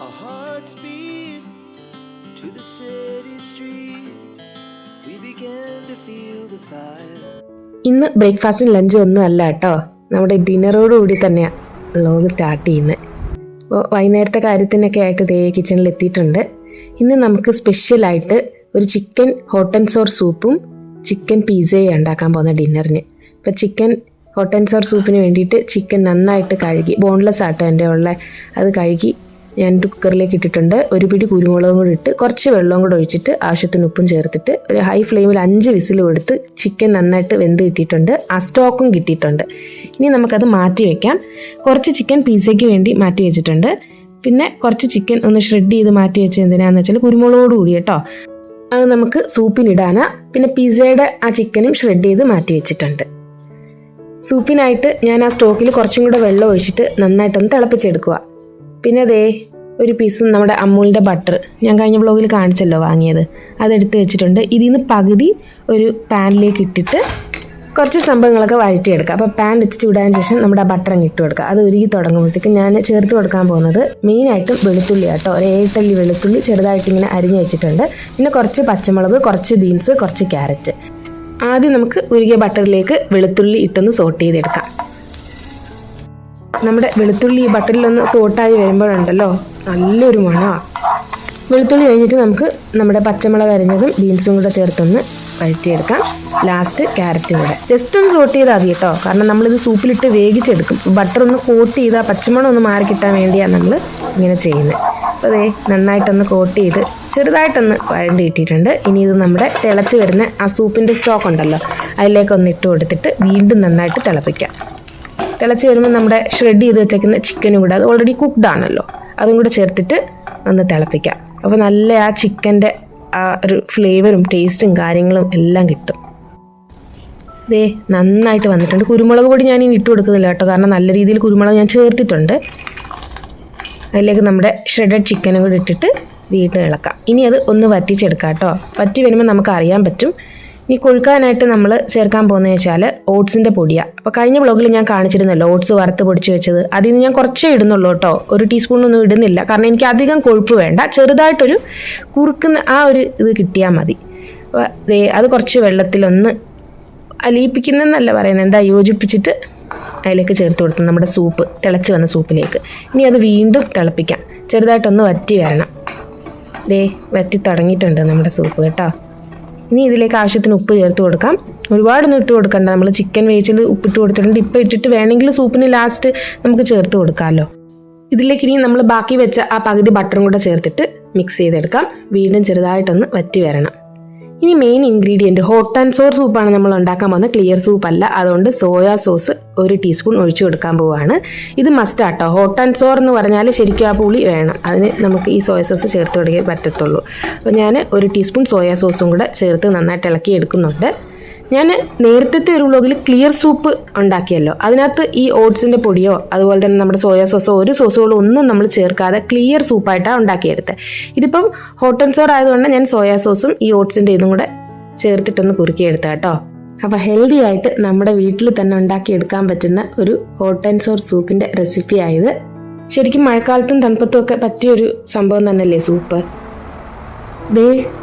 Our hearts beat to the city streets. We began to feel the fire. ഇന്ന് ബ്രേക്ക്ഫാസ്റ്റും ലഞ്ചും ഒന്നും അല്ല കേട്ടോ, നമ്മുടെ ഡിന്നറോടുകൂടി തന്നെയാണ് വ്ലോഗ് സ്റ്റാർട്ട് ചെയ്യുന്നത്. അപ്പോൾ വൈകുന്നേരത്തെ കാര്യത്തിനൊക്കെ ആയിട്ട് ദേ കിച്ചണിൽ എത്തിയിട്ടുണ്ട്. ഇന്ന് നമുക്ക് സ്പെഷ്യലായിട്ട് ഒരു ചിക്കൻ ഹോട്ട് ആൻഡ് സോർ സൂപ്പും ചിക്കൻ പിസയും ഉണ്ടാക്കാൻ പോകുന്ന ഡിന്നറിന്. ഇപ്പോൾ ചിക്കൻ ഹോട്ട് ആൻഡ് സോർ സൂപ്പിന് വേണ്ടിയിട്ട് ചിക്കൻ നന്നായിട്ട് കഴുകി, ബോൺലെസ് ആട്ടോ എൻ്റെ അത് കഴുകി ഞാൻ കുക്കറിലേക്ക് ഇട്ടിട്ടുണ്ട്. ഒരു പിടി കുരുമുളകും കൂടി ഇട്ട് കുറച്ച് വെള്ളവും കൂടെ ഒഴിച്ചിട്ട് ആവശ്യത്തിന് ഉപ്പും ചേർത്തിട്ട് ഒരു ഹൈ ഫ്ലെയിമിൽ 5 വിസിലും എടുത്ത് ചിക്കൻ നന്നായിട്ട് വെന്ത് കിട്ടിയിട്ടുണ്ട്. ആ സ്റ്റോക്കും കിട്ടിയിട്ടുണ്ട്. ഇനി നമുക്കത് മാറ്റി വയ്ക്കാം. കുറച്ച് ചിക്കൻ പിസയ്ക്ക് വേണ്ടി മാറ്റി വെച്ചിട്ടുണ്ട്. പിന്നെ കുറച്ച് ചിക്കൻ ഒന്ന് ഷ്രെഡ് ചെയ്ത് മാറ്റി വെച്ചത് എന്തിനാന്ന് വെച്ചാൽ കുരുമുളകോട് കൂടി കേട്ടോ, അത് നമുക്ക് സൂപ്പിനിടാനാ. പിന്നെ പിസയുടെ ആ ചിക്കനും ഷ്രെഡ് ചെയ്ത് മാറ്റി വെച്ചിട്ടുണ്ട്. സൂപ്പിനായിട്ട് ഞാൻ ആ സ്റ്റോക്കിൽ കുറച്ചും കൂടെ വെള്ളം ഒഴിച്ചിട്ട് നന്നായിട്ടൊന്ന് തിളപ്പിച്ചെടുക്കുക. പിന്നെ അതേ ഒരു പീസ് നമ്മുടെ അമൂലിൻ്റെ ബട്ടർ ഞാൻ കഴിഞ്ഞ വ്ലോഗിൽ കാണിച്ചല്ലോ വാങ്ങിയത്, അതെടുത്ത് വെച്ചിട്ടുണ്ട്. ഇതിൽ നിന്ന് പകുതി ഒരു പാനിലേക്ക് ഇട്ടിട്ട് കുറച്ച് സംഭവങ്ങളൊക്കെ വഴറ്റിയെടുക്കുക. അപ്പോൾ പാൻ വെച്ചിട്ട് വിടാൻ ശേഷം നമ്മുടെ ആ ബട്ടർ അങ്ങ് ഇട്ട് കൊടുക്കുക. അത് ഉരുകി തുടങ്ങുമ്പോഴത്തേക്കും ഞാൻ ചേർത്ത് കൊടുക്കാൻ പോകുന്നത് മെയിനായിട്ടും വെളുത്തുള്ളി കേട്ടോ. ഒരു 7 തല്ലി വെളുത്തുള്ളി ചെറുതായിട്ട് ഇങ്ങനെ അരിഞ്ഞ് വെച്ചിട്ടുണ്ട്. പിന്നെ കുറച്ച് പച്ചമുളക്, കുറച്ച് ബീൻസ്, കുറച്ച് ക്യാരറ്റ്. ആദ്യം നമുക്ക് ഉരുകിയ ബട്ടറിലേക്ക് വെളുത്തുള്ളി ഇട്ടൊന്ന് സോട്ട് ചെയ്തെടുക്കാം. നമ്മുടെ വെളുത്തുള്ളി ഈ ബട്ടറിലൊന്ന് സോട്ടായി വരുമ്പോഴുണ്ടല്ലോ നല്ലൊരു മണമാണ്. വെളുത്തുള്ളി കഴിഞ്ഞിട്ട് നമുക്ക് നമ്മുടെ പച്ചമുളക് അരിഞ്ഞതും ബീൻസും കൂടെ ചേർത്തൊന്ന് വഴറ്റിയെടുക്കാം. ലാസ്റ്റ് ക്യാരറ്റും കൂടെ ജസ്റ്റ് ഒന്ന് സോട്ട് ചെയ്താൽ മതി കേട്ടോ, കാരണം നമ്മളിത് സൂപ്പിലിട്ട് വേവിച്ചെടുക്കും. ബട്ടർ ഒന്ന് കോട്ട് ചെയ്താൽ പച്ചമണം ഒന്ന് മാറി കിട്ടാൻ വേണ്ടിയാണ് നമ്മൾ ഇങ്ങനെ ചെയ്യുന്നത്. അപ്പോൾ അതേ നന്നായിട്ടൊന്ന് കോട്ട് ചെയ്ത് ചെറുതായിട്ടൊന്ന് വഴണ്ടി ഇട്ടിട്ടുണ്ട്. ഇനി ഇത് നമ്മുടെ തിളച്ച് വരുന്ന ആ സൂപ്പിൻ്റെ സ്റ്റോക്ക് ഉണ്ടല്ലോ, അതിലേക്കൊന്ന് ഇട്ട് കൊടുത്തിട്ട് വീണ്ടും നന്നായിട്ട് തിളപ്പിക്കാം. തിളച്ച് വരുമ്പോൾ നമ്മുടെ ഷ്രെഡ് ചെയ്ത് വെച്ചേക്കുന്ന ചിക്കനും കൂടെ, അത് ഓൾറെഡി കുക്ക്ഡ് ആണല്ലോ, അതും കൂടെ ചേർത്തിട്ട് ഒന്ന് തിളപ്പിക്കാം. അപ്പോൾ നല്ല ആ ചിക്കൻ്റെ ആ ഒരു ഫ്ലേവറും ടേസ്റ്റും കാര്യങ്ങളും എല്ലാം കിട്ടും. ഇതേ നന്നായിട്ട് വന്നിട്ടുണ്ട്. കുരുമുളക് പൊടി ഞാൻ ഇനി ഇട്ട് കൊടുക്കുന്നില്ല കേട്ടോ, കാരണം നല്ല രീതിയിൽ കുരുമുളക് ഞാൻ ചേർത്തിട്ടുണ്ട്. അതിലേക്ക് നമ്മുടെ ഷ്രെഡഡ് ചിക്കനും കൂടി ഇട്ടിട്ട് വീണ്ടും ഇളക്കാം. ഇനി അത് ഒന്ന് വറ്റിച്ചെടുക്കാം കേട്ടോ. വറ്റി വരുമ്പോൾ നമുക്ക് അറിയാൻ പറ്റും. ഇനി കൊഴുക്കാനായിട്ട് നമ്മൾ ചേർക്കാൻ പോകുന്നത് വെച്ചാൽ ഓട്സിൻ്റെ പൊടിയാണ്. അപ്പോൾ കഴിഞ്ഞ വ്ലോഗിൽ ഞാൻ കാണിച്ചിരുന്നല്ലോ ഓട്സ് വറുത്ത് പൊടിച്ച് വെച്ചത്. അതിൽ നിന്ന് ഞാൻ കുറച്ചേ ഇടുന്നുള്ളൂ കേട്ടോ, 1 ടീസ്പൂണൊന്നും ഇടുന്നില്ല, കാരണം എനിക്ക് അധികം കൊഴുപ്പ് വേണ്ട. ചെറുതായിട്ടൊരു കുറുക്കുന്ന ആ ഒരു ഇത് കിട്ടിയാൽ മതി. അപ്പോൾ അത് കുറച്ച് വെള്ളത്തിലൊന്ന് അലിയിപ്പിക്കുന്നതെന്നല്ല പറയുന്നത്, എന്താ യോജിപ്പിച്ചിട്ട് അതിലേക്ക് ചേർത്ത് കൊടുത്തു നമ്മുടെ സൂപ്പ്, തിളച്ച് വന്ന സൂപ്പിലേക്ക്. ഇനി അത് വീണ്ടും തിളപ്പിക്കാം. ചെറുതായിട്ടൊന്ന് വറ്റി വരണം. വറ്റി തുടങ്ങിയിട്ടുണ്ട് നമ്മുടെ സൂപ്പ് കേട്ടോ. ഇനി ഇതിലേക്ക് ആവശ്യത്തിന് ഉപ്പ് ചേർത്ത് കൊടുക്കാം. ഒരുപാടൊന്നും ഇട്ട് കൊടുക്കണ്ട, നമ്മൾ ചിക്കൻ വേവിച്ചിൽ ഉപ്പിട്ട് കൊടുത്തിട്ടുണ്ട്. ഇപ്പോൾ ഇട്ടിട്ട് വേണമെങ്കിൽ സൂപ്പിന് ലാസ്റ്റ് നമുക്ക് ചേർത്ത് കൊടുക്കാമല്ലോ. ഇതിലേക്ക് ഇനി നമ്മൾ ബാക്കി വെച്ച ആ പകുതി ബട്ടറും കൂടെ ചേർത്തിട്ട് മിക്സ് ചെയ്തെടുക്കാം. വീണ്ടും ചെറുതായിട്ടൊന്ന് വറ്റി വരണം. ഇനി main ingredient hot and sour സൂപ്പാണ് നമ്മൾ ഉണ്ടാക്കാൻ പോകുന്നത്, ക്ലിയർ സൂപ്പ് അല്ല. അതുകൊണ്ട് സോയാ സോസ് 1 ടീസ്പൂൺ ഒഴിച്ചു കൊടുക്കാൻ പോവുകയാണ്. ഇത് മസ്റ്റ് ആട്ടോ. ഹോട്ട് ആൻഡ് സോർ എന്ന് പറഞ്ഞാൽ ശരിക്കും ആ പുളി വേണം, അതിന് നമുക്ക് ഈ സോയ സോസ് ചേർത്ത് കൊടുക്കാൻ പറ്റത്തുള്ളൂ. അപ്പോൾ ഞാൻ 1 ടീസ്പൂൺ സോയാ സോസും കൂടെ ചേർത്ത് നന്നായിട്ട് ഇളക്കി എടുക്കുന്നുണ്ട്. ഞാൻ നേരത്തെ ഒരു വ്ലോഗിൽ ക്ലിയർ സൂപ്പ് ഉണ്ടാക്കിയല്ലോ, അതിനകത്ത് ഈ ഓട്സിൻ്റെ പൊടിയോ അതുപോലെ തന്നെ നമ്മുടെ സോയാ സോസോ ഒരു സോസുകളോ ഒന്നും നമ്മൾ ചേർക്കാതെ ക്ലിയർ സൂപ്പായിട്ടാണ് ഉണ്ടാക്കിയെടുത്തത്. ഇതിപ്പം ഹോട്ട് ആൻഡ് സോർ ആയതുകൊണ്ട് ഞാൻ സോയാ സോസും ഈ ഓട്സിൻ്റെ ഇതും കൂടെ ചേർത്തിട്ടൊന്ന് കുറുക്കിയെടുത്ത കേട്ടോ. അപ്പോൾ ഹെൽത്തി ആയിട്ട് നമ്മുടെ വീട്ടിൽ തന്നെ ഉണ്ടാക്കിയെടുക്കാൻ പറ്റുന്ന ഒരു ഹോട്ട് ആൻഡ് സോർ സൂപ്പിൻ്റെ റെസിപ്പി ആയത്. ശരിക്കും മഴക്കാലത്തും തണുപ്പത്തും ഒക്കെ പറ്റിയൊരു സംഭവം തന്നെയല്ലേ സൂപ്പ്.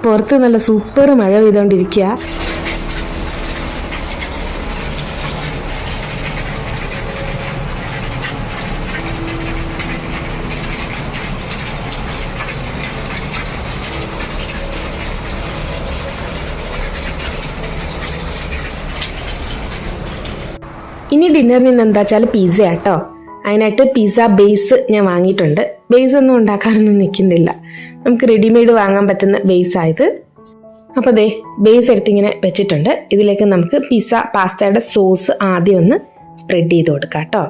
പുറത്ത് നല്ല സൂപ്പർ മഴ പെയ്തുകൊണ്ടിരിക്കുക. ഇനി ഡിന്നറിന് എന്താ വെച്ചാൽ പിസ്സ കേട്ടോ. അതിനായിട്ട് പിസ്സ ബേസ് ഞാൻ വാങ്ങിയിട്ടുണ്ട്. ബേസ് ഒന്നും ഉണ്ടാക്കാനൊന്നും നിൽക്കുന്നില്ല, നമുക്ക് റെഡിമെയ്ഡ് വാങ്ങാൻ പറ്റുന്ന ബേസായത്. അപ്പോൾ ബേസ് എടുത്തിങ്ങനെ വെച്ചിട്ടുണ്ട്. ഇതിലേക്ക് നമുക്ക് പിസ്സ പാസ്തയുടെ സോസ് ആദ്യം ഒന്ന് സ്പ്രെഡ് ചെയ്ത് കൊടുക്കാം കേട്ടോ.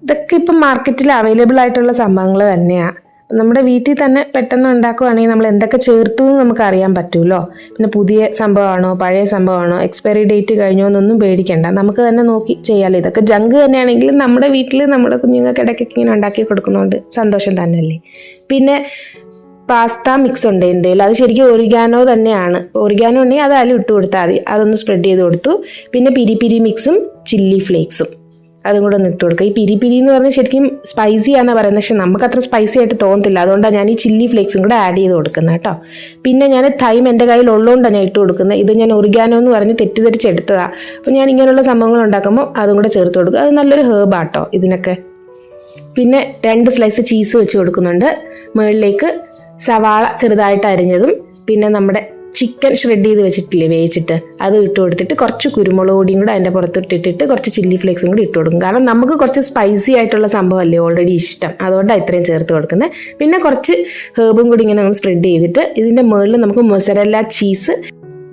ഇതൊക്കെ ഇപ്പം മാർക്കറ്റിൽ അവൈലബിൾ ആയിട്ടുള്ള സംഭവങ്ങൾ തന്നെയാണ്. നമ്മുടെ വീട്ടിൽ തന്നെ പെട്ടെന്ന് ഉണ്ടാക്കുകയാണെങ്കിൽ നമ്മൾ എന്തൊക്കെ ചേർത്തു എന്ന് നമുക്ക് അറിയാൻ പറ്റുമല്ലോ. പിന്നെ പുതിയ സംഭവമാണോ പഴയ സംഭവമാണോ എക്സ്പയറി ഡേറ്റ് കഴിഞ്ഞോ എന്നൊന്നും പേടിക്കണ്ട, നമുക്ക് തന്നെ നോക്കി ചെയ്യാമല്ലോ. ഇതൊക്കെ ജങ്ക് തന്നെയാണെങ്കിലും നമ്മുടെ വീട്ടിൽ നമ്മുടെ കുഞ്ഞുങ്ങൾക്ക് ഇടയ്ക്കൊക്കെ ഇങ്ങനെ ഉണ്ടാക്കി കൊടുക്കുന്നതുകൊണ്ട് സന്തോഷം തന്നെയല്ലേ. പിന്നെ പാസ്ത മിക്സ് ഉണ്ട് എൻ്റെ, അത് ശരിക്കും ഒറിഗാനോ തന്നെയാണ്. ഒറിഗാനോ ഉണ്ടെങ്കിൽ അത് അതിൽ ഇട്ട് കൊടുത്താൽ മതി. അതൊന്ന് സ്പ്രെഡ് ചെയ്ത് കൊടുത്തു. പിന്നെ പിരി പിരി മിക്സും ചില്ലി ഫ്ലേക്സും അതും കൂടെ ഒന്ന് ഇട്ട് കൊടുക്കുക. ഈ പിരി എന്ന് പറഞ്ഞാൽ ശരിക്കും സ്പൈസി ആണെന്ന് പറയുന്നത്, പക്ഷെ നമുക്ക് അത്ര സ്പൈസി ആയിട്ട് തോന്നത്തില്ല. അതുകൊണ്ടാണ് ഞാൻ ഈ ചില്ലി ഫ്ലേക്സും കൂടെ ആഡ് ചെയ്ത് കൊടുക്കുന്നത് കേട്ടോ. പിന്നെ ഞാൻ തൈം എൻ്റെ കയ്യിൽ ഉള്ളതുകൊണ്ടാണ് ഞാൻ ഇട്ട് കൊടുക്കുന്നത്. ഇത് ഞാൻ ഒറിഗാനോ എന്ന് പറഞ്ഞ് തെറ്റിദ്ധരിച്ചെടുത്തതാണ്. അപ്പോൾ ഞാൻ ഇങ്ങനെയുള്ള സംഭവങ്ങൾ ഉണ്ടാക്കുമ്പോൾ അതും കൂടെ ചേർത്ത് കൊടുക്കുക. അത് നല്ലൊരു ഹേർബാട്ടോ ഇതിനൊക്കെ. പിന്നെ 2 സ്ലൈസ് ചീസ് വെച്ച് കൊടുക്കുന്നുണ്ട്. മുകളിലേക്ക് സവാള ചെറുതായിട്ട് അരിഞ്ഞതും പിന്നെ നമ്മുടെ ചിക്കൻ ഷ്രെഡ് ചെയ്ത് വെച്ചിട്ടില്ലേ വേവിച്ചിട്ട്, അത് ഇട്ട് കൊടുത്തിട്ട് കുറച്ച് കുരുമുളക് പൊടിയും കൂടെ അതിൻ്റെ പുറത്തിട്ടിട്ട് കുറച്ച് ചില്ലി ഫ്ലേക്സും കൂടി ഇട്ട് കൊടുക്കും. കാരണം നമുക്ക് കുറച്ച് സ്പൈസി ആയിട്ടുള്ള സംഭവമല്ലേ ഓൾറെഡി ഇഷ്ടം, അതുകൊണ്ടാണ് ഇത്രയും ചേർത്ത് കൊടുക്കുന്നത്. പിന്നെ കുറച്ച് ഹേർബും കൂടി ഇങ്ങനെ ഒന്ന് സ്പ്രെഡ് ചെയ്തിട്ട് ഇതിൻ്റെ മുകളിൽ നമുക്ക് മൊസറല്ല ചീസ്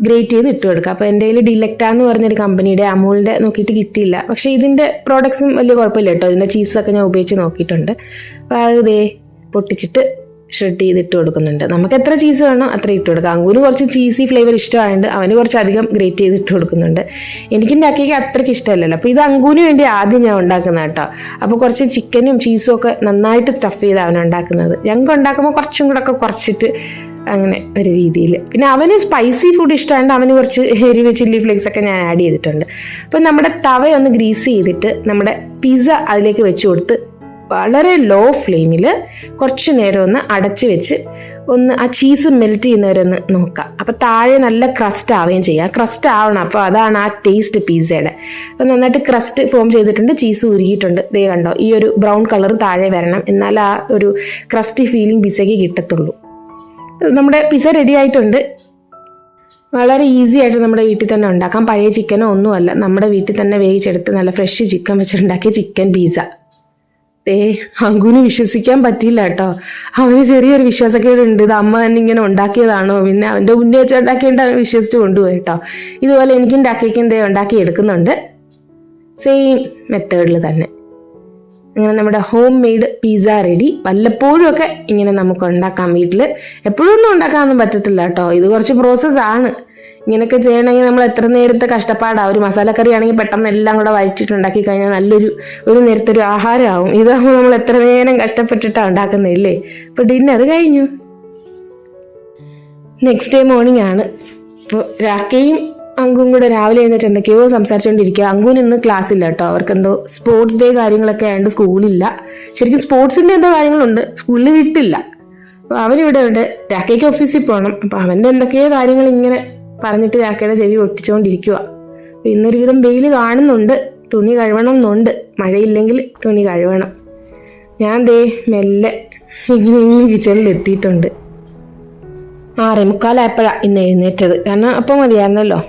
ഗ്രേറ്റ് ചെയ്ത് ഇട്ട് കൊടുക്കുക. അപ്പോൾ എൻ്റെ കയ്യിൽ ഡിലക്റ്റ എന്ന് പറഞ്ഞൊരു കമ്പനിയുടെ അമൂലിൻ്റെ നോക്കിയിട്ട് കിട്ടിയില്ല. പക്ഷേ ഇതിൻ്റെ പ്രോഡക്ട്സും വലിയ കുഴപ്പമില്ല കേട്ടോ. ഇതിൻ്റെ ചീസൊക്കെ ഞാൻ ഉപയോഗിച്ച് നോക്കിയിട്ടുണ്ട്. അപ്പോൾ അത് ദേ പൊട്ടിച്ചിട്ട് ഷ്രെഡ് ചെയ്തിട്ട് കൊടുക്കുന്നുണ്ട്. നമുക്ക് എത്ര ചീസ് വേണോ അത്ര ഇട്ട് കൊടുക്കുക. അങ്കൂന് കുറച്ച് ചീസി ഫ്ലേവർ ഇഷ്ടമായതുകൊണ്ട് അവന് കുറച്ച് അധികം ഗ്രേറ്റ് ചെയ്ത് ഇട്ട് കൊടുക്കുന്നുണ്ട്. എനിക്കുണ്ടാക്കിയൊക്കെ അത്രയ്ക്ക് ഇഷ്ടമല്ലല്ലോ. അപ്പോൾ ഇത് അങ്കൂന് വേണ്ടി ആദ്യം ഞാൻ ഉണ്ടാക്കുന്ന കേട്ടോ. അപ്പോൾ കുറച്ച് ചിക്കനും ചീസും ഒക്കെ നന്നായിട്ട് സ്റ്റഫ് ചെയ്ത് അവൻ ഉണ്ടാക്കുന്നത്. ഞങ്ങൾക്ക് ഉണ്ടാക്കുമ്പോൾ കുറച്ചും കൂടെ ഒക്കെ കുറച്ചിട്ട് അങ്ങനെ ഒരു രീതിയിൽ. പിന്നെ അവന് സ്പൈസി ഫുഡ് ഇഷ്ടമായതുകൊണ്ട് അവന് കുറച്ച് എരിവ് ചില്ലി ഫ്ലേക്സ് ഒക്കെ ഞാൻ ആഡ് ചെയ്തിട്ടുണ്ട്. അപ്പോൾ നമ്മുടെ തവയൊന്ന് ഗ്രീസ് ചെയ്തിട്ട് നമ്മുടെ പിസ്സ അതിലേക്ക് വെച്ച് കൊടുത്ത് വളരെ ലോ ഫ്ലെയിമിൽ കുറച്ച് നേരം ഒന്ന് അടച്ച് വെച്ച് ഒന്ന് ആ ചീസ് മെൽറ്റ് ചെയ്യുന്നവരൊന്ന് നോക്കാം. അപ്പോൾ താഴെ നല്ല ക്രസ്റ്റ് ആവുകയും ചെയ്യാം. ക്രസ്റ്റ് ആവണം, അപ്പോൾ അതാണ് ആ ടേസ്റ്റ് പിസ്സയുടെ. അപ്പോൾ നന്നായിട്ട് ക്രസ്റ്റ് ഫോം ചെയ്തിട്ടുണ്ട്, ചീസ് ഉരുകിയിട്ടുണ്ട്. ദേ കണ്ടോ, ഈ ഒരു ബ്രൗൺ കളർ താഴെ വരണം, എന്നാൽ ആ ഒരു ക്രസ്റ്റി ഫീലിംഗ് പിസ്സയ്ക്ക് കിട്ടത്തുള്ളൂ. നമ്മുടെ പിസ്സ റെഡി ആയിട്ടുണ്ട്. വളരെ ഈസി ആയിട്ട് നമ്മുടെ വീട്ടിൽ തന്നെ ഉണ്ടാക്കാം. പഴയ ചിക്കനോ ഒന്നുമല്ല, നമ്മുടെ വീട്ടിൽ തന്നെ വേവിച്ചെടുത്ത് നല്ല ഫ്രഷ് ചിക്കൻ വെച്ചിട്ടുണ്ടാക്കിയ ചിക്കൻ പിസ്സ. അങ്കുന് വിശ്വസിക്കാൻ പറ്റിയില്ല കേട്ടോ. അവന് ചെറിയൊരു വിശ്വാസക്കേടുണ്ട്, ഇത് അമ്മ തന്നെ ഇങ്ങനെ ഉണ്ടാക്കിയതാണോ, പിന്നെ അവൻ്റെ മുന്നേ വെച്ച് ഉണ്ടാക്കിയിട്ട് അവൻ വിശ്വസിച്ച് കൊണ്ടുപോയി കേട്ടോ. ഇതുപോലെ എനിക്ക് ഉണ്ടാക്കി എടുക്കുന്നുണ്ട്, സെയിം മെത്തേഡിൽ തന്നെ. അങ്ങനെ നമ്മുടെ ഹോം മെയ്ഡ് പിസ്സ റെഡി. വല്ലപ്പോഴും ഒക്കെ ഇങ്ങനെ നമുക്ക് ഉണ്ടാക്കാം വീട്ടിൽ. എപ്പോഴും ഒന്നും ഉണ്ടാക്കാനൊന്നും പറ്റത്തില്ല കേട്ടോ. ഇത് കുറച്ച് പ്രോസസ്സാണ്. ഇങ്ങനെയൊക്കെ ചെയ്യണമെങ്കിൽ നമ്മൾ എത്ര നേരത്തെ കഷ്ടപ്പാടാണ്. ഒരു മസാലക്കറി ആണെങ്കിൽ പെട്ടെന്ന് എല്ലാം കൂടെ വഴറ്റിട്ടുണ്ടാക്കി കഴിഞ്ഞാൽ ഒരു നേരത്തെ ഒരു ആഹാരമാവും. ഇതാകുമ്പോൾ നമ്മൾ എത്ര നേരം കഷ്ടപ്പെട്ടിട്ടാണ് ഉണ്ടാക്കുന്നില്ലേ. ഇപ്പോൾ ഡിന്നർ കഴിഞ്ഞു. നെക്സ്റ്റ് ഡേ മോർണിംഗ് ആണ്. ഇപ്പോൾ രാക്കയും അങ്കും കൂടെ രാവിലെ എഴുന്നേറ്റ് എന്തൊക്കെയോ സംസാരിച്ചുകൊണ്ടിരിക്കുക. അങ്കുവിന് ഇന്ന് ക്ലാസ് ഇല്ല കേട്ടോ. അവർക്കെന്തോ സ്പോർട്സ് ഡേ കാര്യങ്ങളൊക്കെ ആയതുകൊണ്ട് സ്കൂളില്ല. ശരിക്കും സ്പോർട്സിൻ്റെ എന്തോ കാര്യങ്ങളുണ്ട്, സ്കൂളിൽ വിട്ടില്ല. അപ്പോൾ അവനിവിടെ ഉണ്ട്. രാക്കയ്ക്ക് ഓഫീസിൽ പോകണം. അപ്പോൾ അവൻ്റെ എന്തൊക്കെയോ കാര്യങ്ങൾ ഇങ്ങനെ പറഞ്ഞിട്ട് രാക്കയുടെ ചെവി ഒട്ടിച്ചുകൊണ്ടിരിക്കുക. അപ്പോൾ ഇന്നൊരുവിധം വെയിൽ കാണുന്നുണ്ട്, തുണി കഴുകണം എന്നുണ്ട്. മഴയില്ലെങ്കിൽ തുണി കഴുകണം. ഞാൻ ദേ മെല്ലെ ഇങ്ങനെ കിച്ചണിൽ എത്തിയിട്ടുണ്ട്. 6:45 ഇന്ന് എഴുന്നേറ്റത്. കാരണം അപ്പം മതിയായിരുന്നല്ലോ.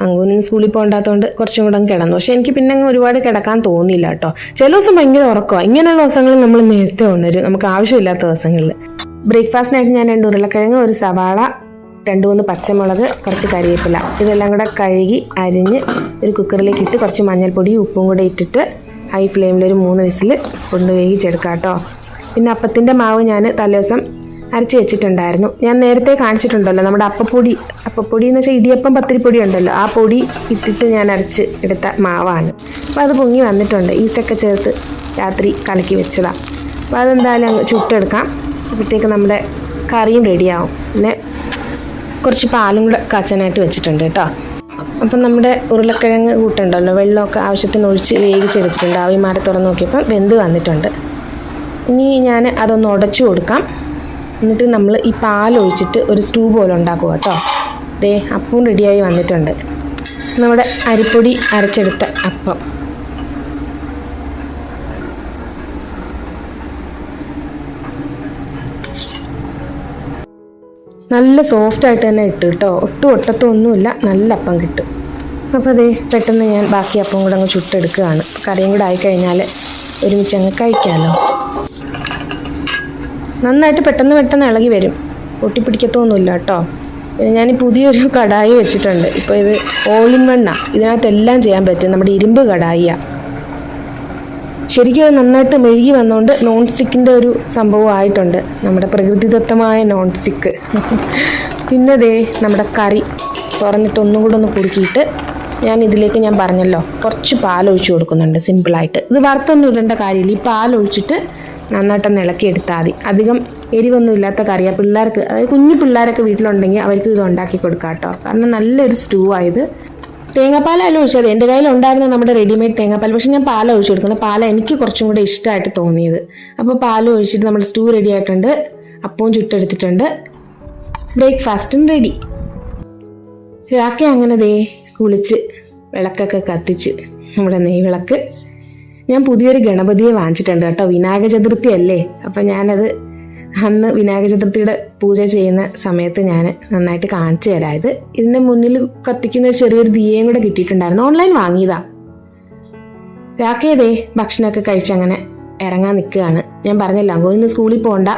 അങ്കുവിന് സ്കൂളിൽ പോകണ്ടാത്തതുകൊണ്ട് കുറച്ചും കൂടെ കിടന്നു. പക്ഷെ എനിക്ക് പിന്നെ അങ്ങ് ഒരുപാട് കിടക്കാൻ തോന്നിയില്ല കേട്ടോ. ചില ദിവസം ഭയങ്കര ഉറക്കമാണ്. ഇങ്ങനെയുള്ള ദിവസങ്ങളിൽ നമ്മൾ നേരത്തെ ഉണരും, നമുക്ക് ആവശ്യമില്ലാത്ത ദിവസങ്ങളിൽ. ബ്രേക്ക്ഫാസ്റ്റിനായിട്ട് ഞാൻ 2 ഉരുളക്കിഴങ്ങ്, ഒരു സവാള, 2-3 പച്ചമുളക്, കുറച്ച് കരിവേപ്പില, ഇതെല്ലാം കൂടെ കഴുകി അരിഞ്ഞ് ഒരു കുക്കറിലേക്ക് ഇട്ട് കുറച്ച് മഞ്ഞൾപ്പൊടി ഉപ്പും കൂടെ ഇട്ടിട്ട് ഹൈ ഫ്ലെയിമിൽ ഒരു 3 വിസിൽ കൊണ്ട് വേവിച്ചെടുക്കാം കേട്ടോ. പിന്നെ അപ്പത്തിൻ്റെ മാവ് ഞാൻ തലേദിവസം അരച്ച് വെച്ചിട്ടുണ്ടായിരുന്നു. ഞാൻ നേരത്തെ കാണിച്ചിട്ടുണ്ടല്ലോ, നമ്മുടെ അപ്പപ്പൊടി എന്ന് വെച്ചാൽ ഇടിയപ്പം പത്തിരിപ്പൊടി ഉണ്ടല്ലോ, ആ പൊടി ഇട്ടിട്ട് ഞാൻ അരച്ച് എടുത്ത മാവാണ്. അപ്പോൾ അത് പൊങ്ങി വന്നിട്ടുണ്ട്. ഈസ്റ്റൊക്കെ ചേർത്ത് രാത്രി കലക്കി വെച്ചതാണ്. അപ്പോൾ അതെന്തായാലും അങ്ങ് ചുട്ടെടുക്കാം. അപ്പോഴത്തേക്ക് നമ്മുടെ കറിയും റെഡിയാവും. പിന്നെ കുറച്ച് പാലും കൂടെ കാച്ചാനായിട്ട് വെച്ചിട്ടുണ്ട് കേട്ടോ. അപ്പം നമ്മുടെ ഉരുളക്കിഴങ്ങ് കൂട്ടുണ്ടല്ലോ, വെള്ളമൊക്കെ ആവശ്യത്തിന് ഒഴിച്ച് വേവിച്ചെടുത്തിട്ടുണ്ട്. ആവി മാറി തുറന്ന് നോക്കിയപ്പോൾ വെന്ത് വന്നിട്ടുണ്ട്. ഇനി ഞാൻ അതൊന്ന് ഉടച്ചു കൊടുക്കാം. എന്നിട്ട് നമ്മൾ ഈ പാലൊഴിച്ചിട്ട് ഒരു സ്റ്റൂ പോലെ ഉണ്ടാക്കുക കേട്ടോ. ദേ അപ്പവും റെഡിയായി വന്നിട്ടുണ്ട്. നമ്മുടെ അരിപ്പൊടി അരച്ചെടുത്ത അപ്പം. നല്ല സോഫ്റ്റായിട്ട് തന്നെ ഇട്ട് കേട്ടോ. ഒട്ടും ഒട്ടത്തൊന്നുമില്ല, നല്ല അപ്പം കിട്ടും. അപ്പോൾ അതേ പെട്ടെന്ന് ഞാൻ ബാക്കി അപ്പം കൂടെ അങ്ങ് ചുട്ടെടുക്കുകയാണ്. കറിയും കൂടെ ആയിക്കഴിഞ്ഞാൽ ഒരുമിച്ച് അങ്ങ് കഴിക്കാമല്ലോ. നന്നായിട്ട് പെട്ടെന്ന് ഇളകി വരും, ഒട്ടിപ്പിടിക്കത്തൊന്നുമില്ല കേട്ടോ. പിന്നെ ഞാൻ പുതിയൊരു കടായി വെച്ചിട്ടുണ്ട്. ഇപ്പോൾ ഇത് ഓൾ ഇൻ വണ്ണാണ്. ഇതിനകത്ത് എല്ലാം ചെയ്യാൻ പറ്റും. നമ്മുടെ ഇരുമ്പ് കടായിയാണ്. ശരിക്കും അത് നന്നായിട്ട് മെഴുകി വന്നുകൊണ്ട് നോൺ സ്റ്റിക്കിൻ്റെ ഒരു സംഭവം ആയിട്ടുണ്ട്, നമ്മുടെ പ്രകൃതിദത്തമായ നോൺ സ്റ്റിക്ക്. പിന്നെ ദേ നമ്മുടെ കറി തുറന്നിട്ട് ഒന്നും കൂടെ ഒന്ന് കുറുക്കിയിട്ട് ഞാൻ പറഞ്ഞല്ലോ കുറച്ച് പാലൊഴിച്ച് കൊടുക്കുന്നുണ്ട് സിമ്പിളായിട്ട്. ഇത് വറുത്തൊന്നും ഇടേണ്ട കാര്യമില്ല. ഈ പാലൊഴിച്ചിട്ട് നന്നായിട്ടൊന്ന് ഇളക്കിയെടുത്താൽ മതി. അധികം എരിവൊന്നും ഇല്ലാത്ത കറിയാണ്. പിള്ളേർക്ക്, അതായത് കുഞ്ഞു പിള്ളേരൊക്കെ വീട്ടിലുണ്ടെങ്കിൽ അവർക്ക് ഇത് ഉണ്ടാക്കി കൊടുക്കാം കേട്ടോ. കാരണം നല്ലൊരു സ്റ്റൂ ആയത്. തേങ്ങാപ്പാലല്ല ഒഴിച്ചത്, എൻ്റെ കയ്യിലുണ്ടായിരുന്ന നമ്മുടെ റെഡിമെയ്ഡ് തേങ്ങാപ്പാൽ. പക്ഷെ ഞാൻ പാൽ ഒഴിച്ചു കൊടുക്കുന്നത്. പാൽ എനിക്ക് കുറച്ചും കൂടെ ഇഷ്ടമായിട്ട് തോന്നിയത്. അപ്പോൾ പാൽ ഒഴിച്ചിട്ട് നമ്മുടെ സ്റ്റൂ റെഡി ആയിട്ടുണ്ട്. അപ്പവും ചുട്ടെടുത്തിട്ടുണ്ട്. ബ്രേക്ക്ഫാസ്റ്റും റെഡി. രാക്കെ അങ്ങനെ കുളിച്ച് വിളക്കൊക്കെ കത്തിച്ച് നമ്മുടെ നെയ്വിളക്ക്. ഞാൻ പുതിയൊരു ഗണപതിയെ വാങ്ങിച്ചിട്ടുണ്ട് കേട്ടോ. വിനായക ചതുർത്ഥി അല്ലേ, അപ്പം ഞാനത് അന്ന് വിനായക ചതുർത്ഥിയുടെ പൂജ ചെയ്യുന്ന സമയത്ത് ഞാൻ നന്നായിട്ട് കാണിച്ചു തരാം. ഇതിൻ്റെ മുന്നിൽ കത്തിക്കുന്ന ഒരു ചെറിയൊരു ദിയയും കൂടെ കിട്ടിയിട്ടുണ്ടായിരുന്നു. ഓൺലൈൻ വാങ്ങിയതാ. രാക്കേതേ ഭക്ഷണമൊക്കെ കഴിച്ചങ്ങനെ ഇറങ്ങാൻ നിൽക്കുകയാണ്. ഞാൻ പറഞ്ഞല്ലോ ഇന്ന് സ്കൂളിൽ പോകണ്ട,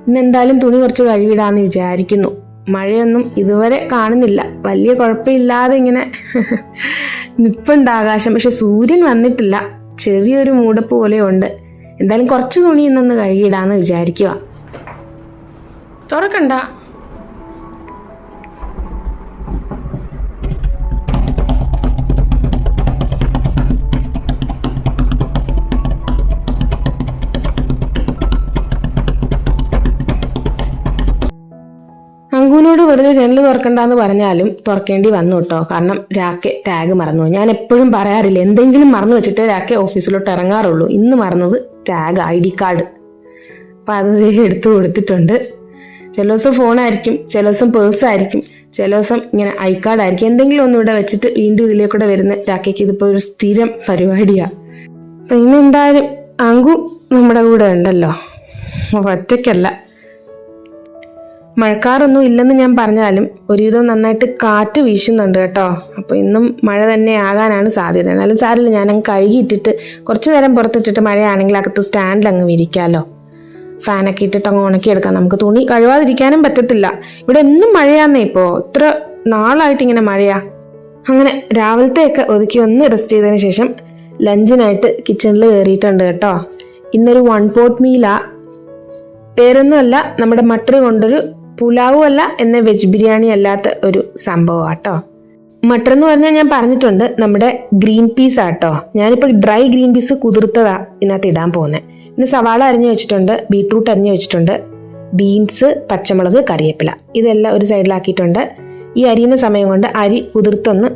ഇന്നെന്തായാലും തുണി കുറച്ച് കഴുകിടാന്ന് വിചാരിക്കുന്നു. മഴയൊന്നും ഇതുവരെ കാണുന്നില്ല, വലിയ കുഴപ്പമില്ലാതെ ഇങ്ങനെ നിപ്പുണ്ട് ആകാശം. പക്ഷെ സൂര്യൻ വന്നിട്ടില്ല, ചെറിയൊരു മൂടപ്പ് പോലെ ഉണ്ട്. എന്തായാലും കുറച്ച് തുണി ഇന്നൊന്ന് കഴുകിയിടാന്ന് വിചാരിക്കുക. തുറക്കണ്ട. അങ്കുവിനോട് വെറുതെ ജനൽ തുറക്കണ്ടെന്ന് പറഞ്ഞാലും തുറക്കേണ്ടി വന്നു കേട്ടോ. കാരണം രാക്കെ ടാഗ് മറന്നു. ഞാൻ എപ്പോഴും പറയാറില്ല, എന്തെങ്കിലും മറന്നു വെച്ചിട്ട് രാക്കെ ഓഫീസിലോട്ട് ഇറങ്ങാറുള്ളൂ. ഇന്ന് മറന്നത് ടാഗ്, ID കാർഡ്. അപ്പം അത് എടുത്തു കൊടുത്തിട്ടുണ്ട്. ചില ദിവസം ഫോണായിരിക്കും, ചില ദിവസം പേഴ്സായിരിക്കും, ചില ദിവസം ഇങ്ങനെ ID കാർഡായിരിക്കും. എന്തെങ്കിലും ഒന്നും ഇവിടെ വെച്ചിട്ട് വീണ്ടും ഇതിലേക്കൂടെ വരുന്ന രാക്കയ്ക്ക് ഇതിപ്പോൾ ഒരു സ്ഥിരം പരിപാടിയാണ്. അപ്പം ഇന്ന് എന്തായാലും അങ്കു നമ്മുടെ കൂടെ ഉണ്ടല്ലോ, ഒറ്റയ്ക്കല്ല. മഴക്കാറൊന്നും ഇല്ലെന്ന് ഞാൻ പറഞ്ഞാലും ഒരുവിധം നന്നായിട്ട് കാറ്റ് വീശുന്നുണ്ട് കേട്ടോ. അപ്പോൾ ഇന്നും മഴ തന്നെ ആകാനാണ് സാധ്യത. എന്നാലും സാരില്ല, ഞാനങ്ങ് കഴുകിയിട്ടിട്ട് കുറച്ച് നേരം പുറത്തിട്ടിട്ട് മഴയാണെങ്കിൽ അകത്ത് സ്റ്റാൻഡിൽ അങ്ങ് വിരിക്കാമല്ലോ. ഫാനൊക്കെ ഇട്ടിട്ട് അങ്ങ് ഉണക്കിയെടുക്കാം. നമുക്ക് തുണി കഴുകാതിരിക്കാനും പറ്റത്തില്ല. ഇവിടെ എന്നും മഴയാന്നേ. ഇപ്പോൾ ഇത്ര നാളായിട്ട് ഇങ്ങനെ മഴയാ. അങ്ങനെ രാവിലത്തെയൊക്കെ ഒതുക്കി ഒന്ന് റെസ്റ്റ് ചെയ്തതിന് ശേഷം ലഞ്ചിനായിട്ട് കിച്ചണിൽ കയറിയിട്ടുണ്ട് കേട്ടോ. ഇന്നൊരു 1 pot മീലാ. പേരൊന്നുമല്ല, നമ്മുടെ മട്ടർ കൊണ്ടൊരു പുലാവും അല്ല എന്ന വെജ് ബിരിയാണി അല്ലാത്ത ഒരു സംഭവം ആട്ടോ. മട്ടർ എന്ന് പറഞ്ഞാൽ ഞാൻ പറഞ്ഞിട്ടുണ്ട് നമ്മുടെ ഗ്രീൻ പീസ് ആട്ടോ. ഞാനിപ്പോൾ ഡ്രൈ ഗ്രീൻ പീസ് കുതിർത്തതാ ഇതിനകത്ത് ഇടാൻ പോകുന്നത്. പിന്നെ സവാള അരിഞ്ഞു വെച്ചിട്ടുണ്ട്, ബീട്രൂട്ട് അരിഞ്ഞു വെച്ചിട്ടുണ്ട്, ബീൻസ്, പച്ചമുളക്, കറിവേപ്പില ഇതെല്ലാം ഒരു സൈഡിലാക്കിയിട്ടുണ്ട്. ഈ അരിയുന്ന സമയം കൊണ്ട് അരി കുതിർത്തൊന്ന്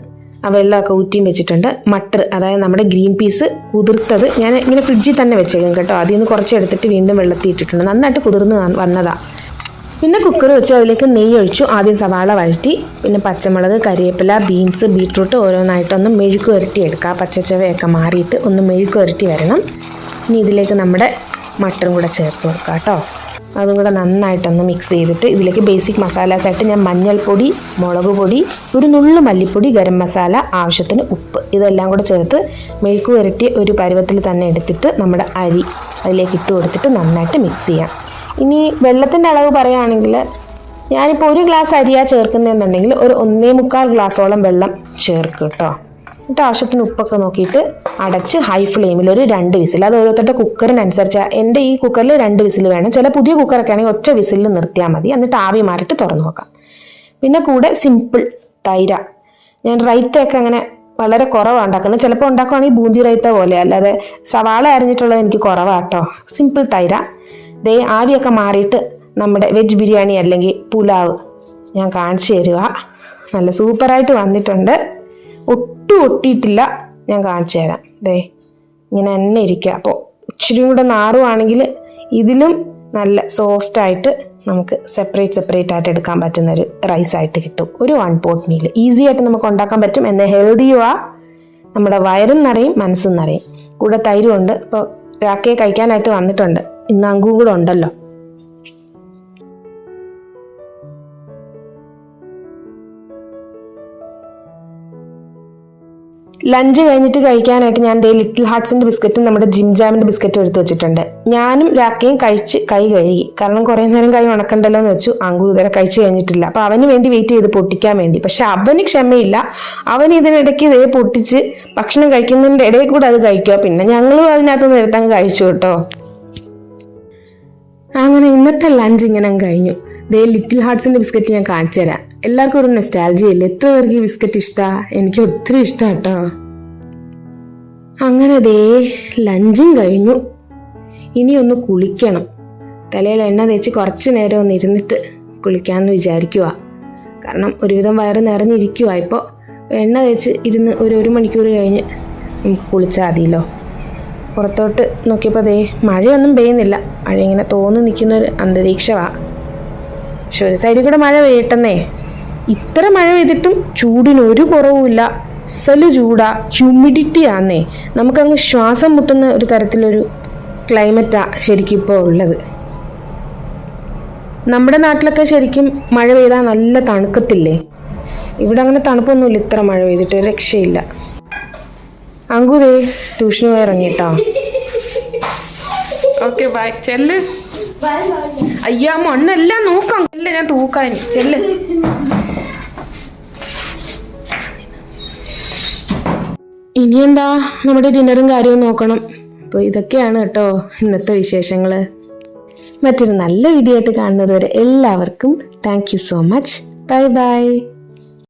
വെള്ളമൊക്കെ ഊറ്റിയും വെച്ചിട്ടുണ്ട്. മട്ടർ, അതായത് നമ്മുടെ ഗ്രീൻ പീസ് കുതിർത്തത് ഞാൻ ഇങ്ങനെ ഫ്രിഡ്ജിൽ തന്നെ വെച്ചേക്കും കേട്ടോ. അതിൽ നിന്ന് കുറച്ച് എടുത്തിട്ട് വീണ്ടും വെള്ളത്തിൽ ഇട്ടിട്ടുണ്ട്. നന്നായിട്ട് കുതിർന്ന് വന്നതാണ്. പിന്നെ കുക്കർ വെച്ച് അതിലേക്ക് നെയ്യ് ഒഴിച്ചു. ആദ്യം സവാള വഴറ്റി, പിന്നെ പച്ചമുളക്, കരിവേപ്പില, ബീൻസ്, ബീട്രൂട്ട് ഓരോന്നായിട്ടൊന്ന് മെഴുക്ക് പുരട്ടി എടുക്കുക. പച്ചച്ചവയൊക്കെ മാറിയിട്ട് ഒന്ന് മെഴുക്ക് പുരട്ടി വരണം. ഇനി ഇതിലേക്ക് നമ്മുടെ മട്ടറും കൂടെ ചേർത്ത് കൊടുക്കുക കേട്ടോ. അതും കൂടെ നന്നായിട്ടൊന്ന് മിക്സ് ചെയ്തിട്ട് ഇതിലേക്ക് ബേസിക് മസാലാസായിട്ട് ഞാൻ മഞ്ഞൾപ്പൊടി, മുളക് പൊടി, ഒരു നുള്ളു മല്ലിപ്പൊടി, ഗരം മസാല, ആവശ്യത്തിന് ഉപ്പ് ഇതെല്ലാം കൂടെ ചേർത്ത് മെഴുക്ക് പുരട്ടി ഒരു പരുവത്തിൽ തന്നെ എടുത്തിട്ട് നമ്മുടെ അരി അതിലേക്ക് ഇട്ട് കൊടുത്തിട്ട് നന്നായിട്ട് മിക്സ് ചെയ്യാം. ഇനി വെള്ളത്തിൻ്റെ അളവ് പറയുകയാണെങ്കിൽ ഞാനിപ്പോൾ 1 ഗ്ലാസ് അരിയാണ് ചേർക്കുന്നതെന്നുണ്ടെങ്കിൽ ഒരു 1.25 ഗ്ലാസോളം വെള്ളം ചേർക്കും കേട്ടോ. എന്നിട്ട് ആവശ്യത്തിന് ഉപ്പൊക്കെ നോക്കിയിട്ട് അടച്ച് ഹൈ ഫ്ലെയിമിൽ ഒരു 2 വിസിൽ. അത് ഓരോരുത്തരുടെ കുക്കറിനനുസരിച്ചാണ്. എൻ്റെ ഈ കുക്കറിൽ 2 വിസിൽ വേണം. ചില പുതിയ കുക്കറൊക്കെ ആണെങ്കിൽ ഒറ്റ വിസിലിൽ നിർത്തിയാൽ മതി. എന്നിട്ട് ആവി മാറിയിട്ട് തുറന്നു നോക്കാം. പിന്നെ കൂടെ സിമ്പിൾ തൈര. ഞാൻ റൈത്തയൊക്കെ അങ്ങനെ വളരെ കുറവാണ് ഉണ്ടാക്കുന്നത്. ചിലപ്പോൾ ഉണ്ടാക്കുവാണെങ്കിൽ ബൂന്തി റൈത്ത പോലെ, അല്ലാതെ സവാള അരിഞ്ഞിട്ടുള്ളത് എനിക്ക് കുറവാട്ടോ. Simple Taira. ആവിയൊക്കെ മാറിയിട്ട് നമ്മുടെ വെജ് ബിരിയാണി അല്ലെങ്കിൽ പുലാവ് ഞാൻ കാണിച്ചു തരുക. നല്ല സൂപ്പറായിട്ട് വന്നിട്ടുണ്ട്. ഒട്ടും ഒട്ടിയിട്ടില്ല. ഞാൻ കാണിച്ചു തരാം. ഇങ്ങനെ തന്നെ ഇരിക്കുക. അപ്പോൾ ഇച്ചിരി കൂടെ നാറുവാണെങ്കിൽ ഇതിലും നല്ല സോഫ്റ്റായിട്ട് നമുക്ക് സെപ്പറേറ്റ് ആയിട്ട് എടുക്കാൻ പറ്റുന്ന ഒരു റൈസായിട്ട് കിട്ടും. ഒരു 1 pot മീൽ ഈസി ആയിട്ട് നമുക്ക് ഉണ്ടാക്കാൻ പറ്റും. എന്നാൽ ഹെൽത്തിയുവാ, നമ്മുടെ വയറും നിറയും മനസ്സും നിറയും. കൂടെ തൈരും ഉണ്ട്. അപ്പോൾ രാക്കയെ കഴിക്കാനായിട്ട് വന്നിട്ടുണ്ട്. ഇന്ന് അങ്കും കൂടെ ഉണ്ടല്ലോ. ലഞ്ച് കഴിഞ്ഞിട്ട് കഴിക്കാനായിട്ട് ഞാൻ ലിറ്റിൽ ഹാർട്ട്സിൻ്റെ ബിസ്ക്കറ്റും നമ്മുടെ ജിം ജാമിൻ്റെ ബിസ്ക്കറ്റും എടുത്ത് വെച്ചിട്ടുണ്ട്. ഞാനും രാക്കയും കഴിച്ച് കൈ കഴുകി. കാരണം കുറേ നേരം കൈ ഉണക്കണ്ടല്ലോ എന്ന് വെച്ചു. അങ്കു ഇതുവരെ കഴിച്ച് കഴിഞ്ഞിട്ടില്ല. അപ്പോൾ അവന് വേണ്ടി വെയിറ്റ് ചെയ്ത് പൊട്ടിക്കാൻ വേണ്ടി. പക്ഷെ അവന് ക്ഷമയില്ല. അവൻ ഇതിനിടയ്ക്ക് പൊട്ടിച്ച് ഭക്ഷണം കഴിക്കുന്നതിൻ്റെ ഇടയിൽ കൂടെ അത് കഴിക്കുക. പിന്നെ ഞങ്ങളും അതിനകത്ത് നിരത്തങ്ങ് കഴിച്ചു കേട്ടോ. അങ്ങനെ ഇന്നത്തെ ലഞ്ച് ഇങ്ങനെ കഴിഞ്ഞു. ലിറ്റിൽ ഹാർട്ട്സിൻ്റെ ബിസ്ക്കറ്റ് ഞാൻ കാണിച്ചു തരാം. എല്ലാവർക്കും ഒരു നെസ്റ്റാൾജിയ ഇല്ലേ? എത്ര പേർക്ക് ഈ ബിസ്ക്കറ്റ് ഇഷ്ടമാണ്? എനിക്ക് ഒത്തിരി ഇഷ്ടമാണ് കേട്ടോ. അങ്ങനെ ലഞ്ചും കഴിഞ്ഞു. ഇനി ഒന്ന് കുളിക്കണം. തലയിൽ എണ്ണ തേച്ച് കുറച്ച് നേരം ഒന്ന് ഇരുന്നിട്ട് കുളിക്കാമെന്ന് വിചാരിക്കുക. കാരണം ഒരുവിധം വയറ് നിറഞ്ഞിരിക്കുവാ ഇപ്പോൾ. എണ്ണ തേച്ച് ഇരുന്ന് ഒരു മണിക്കൂർ കഴിഞ്ഞ് നമുക്ക് കുളിച്ചാൽ മതിയല്ലോ. പുറത്തോട്ട് നോക്കിയപ്പോൾ ദേ മഴയൊന്നും പെയ്യുന്നില്ല. മഴ ഇങ്ങനെ തോന്നി നിൽക്കുന്നൊരു അന്തരീക്ഷമാണ്. പക്ഷെ ഒരു സൈഡിൽ കൂടെ മഴ പെയ്യട്ടെന്നേ. ഇത്ര മഴ പെയ്തിട്ടും ചൂടിനൊരു കുറവുമില്ല. അസല് ചൂടാ, ഹ്യൂമിഡിറ്റി ആന്നേ. നമുക്കങ്ങ് ശ്വാസം മുട്ടുന്ന ഒരു തരത്തിലൊരു ക്ലൈമറ്റാണ് ശരിക്കും ഇപ്പോൾ ഉള്ളത്. നമ്മുടെ നാട്ടിലൊക്കെ ശരിക്കും മഴ പെയ്താൽ നല്ല തണുക്കത്തില്ലേ? ഇവിടെ അങ്ങനെ തണുപ്പൊന്നുമില്ല. ഇത്ര മഴ പെയ്തിട്ട് ഒരു രക്ഷയില്ല. അങ്കുതേ ട്യൂഷന് പോയി ഇറങ്ങിട്ടോ. Okay bye. ചെല്ല്. അയ്യാ മണ്ണെല്ലാം നോക്കാം. ഇല്ല ഞാൻ തൂക്കാൻ. ചെല്ല്. ഇനിയെന്താ നമ്മുടെ ഡിന്നറും കാര്യവും നോക്കണം. അപ്പോൾ ഇതൊക്കെയാണ് കേട്ടോ ഇന്നത്തെ വിശേഷങ്ങൾ. മറ്റൊരു നല്ല വീഡിയോ ആയിട്ട് കാണുന്നത് വരെ എല്ലാവർക്കും thank you so much. Bye bye.